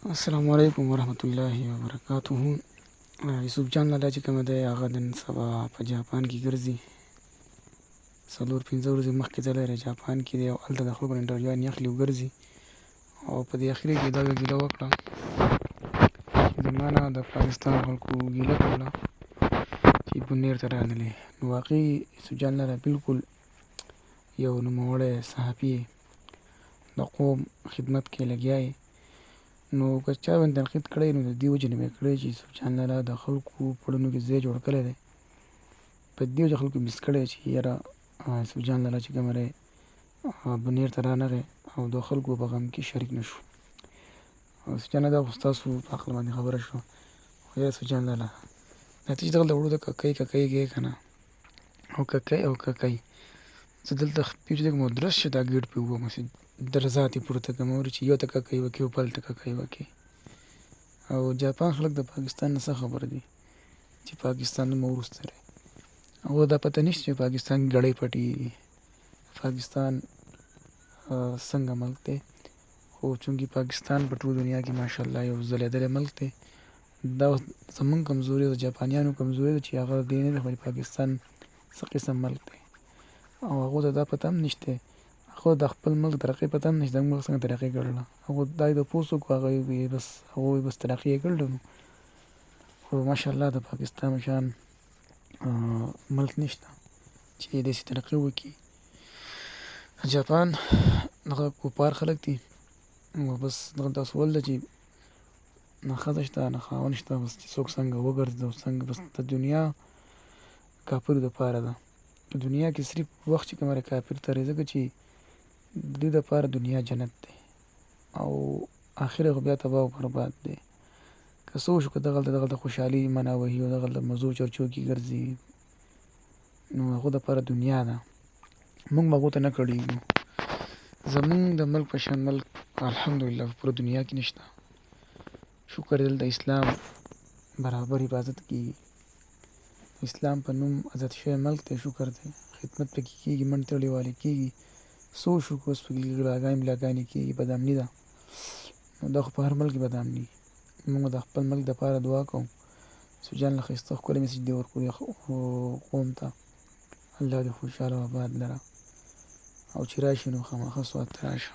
السلام علیکم ورحمت الله وبرکاته. یوسف جان لالا چې کومه دی هغه نن سبا په جاپان کې ګرځي. 4-5 ورځې مخکې ځلی دی جاپان کې دی او هلته د خلکو نه انټرویوانې اخلي او ګرځي. او په دې اخري کې دا ګیله وکړه چې زما نه د پاکستان خلکو ګیله کوله چې بونیر ته راغلی. نو واقعي یوسف جان لالا بالکل یو نوموړی صحافي د قوم خدمت کې لګیا یې. نو که چا باندې تنقید کړی نو د دې وجې نه به یې کړی چې یوسف جان لالا د خلکو په زړونو کې ځای جوړ کړی دی. په دې وجه خلکو مس کړی چې یاره یوسف جان لالا چې کومه دی بونیر ته رانغی او د خلکو په غم کې شریک نه شو. یوسف جان لالا خو ستاسو په عقل باندې خبره شوه. خو یا یوسف جان لالا دا ته چې دغلته وړو د ککۍ ککۍ که نه او ککۍ زه دلته پیچ مو درست شه دا ګیټ پې ووم چې درزات یې پورته کړم اورې چې یو ته ککۍ وکړي او بل ته ککۍ وکړي. او جاپان خلک د پاکستان نه څه خبر دي چې پاکستان دومره وروسته دی. هغو دا پته نشته چې پاکستان کې ګړۍ پټېږي. پاکستان څنګه ملک دی خو چونکې پاکستان په ټول دنیا کې ماشاءالله یو ځلېدلی ملک دی. دا زمونږ کمزوري د جاپانیانو کمزوري ده چې هغه دې نه دی چې پاکستان څه قسم ملک دی او هغو ته دا پته هم نشته. هغو د خپل ملک ترقۍ پته هم نشته زموږ ملک څنګه ترقۍ کړله. هغو دا یې د پوست وکړو هغوی بس ترقي یې کړله. نو خو ماشاءالله د پاکستان شان ملک نشته چې داسې ترقي وکړي. جاپان دغه کوپار خلک دي او بس دغه تاسو ول ده چې نه ښځه شته نه خاوند شته بس چې څوک څنګه وګرځي او څنګه بس د دنیا کافرو دپاره ده. په دنیا کې صرف وخت چې کومه کافر ته ځکه چې د دوی دپاره دنیا جنت دی او آخر خو بیا تباه او برباد دی. که څه وشو که دغلته خوشحالي منا وهي او دغلته مزو چرچو کې ګرځي نو هغو دپاره دنیا ده. موږ به هغو ته نه کړېږو. زمونږ د ملک په شان ملک الحمدلله په پوره دنیا کې نشته. شکر دی دلته اسلام برابر حفاظت کېږي. اسلام په نوم ازاد شوی ملک دی. شکر دی خدمت پکې کېږي منډې تړلې والې کېږي. څه وشو که اوس پکې غلاګانې کېږي بدامني ده. نو دا خو په هر ملک کې بدامني. موږ د خپل ملک دپاره دعا کوو یوسف جان له ښایسته ښکلی میسج دې ورکړو قوم ته الله دې خوشحاله او آباد لره او چې راشي نو خامخا سوات ته راشه.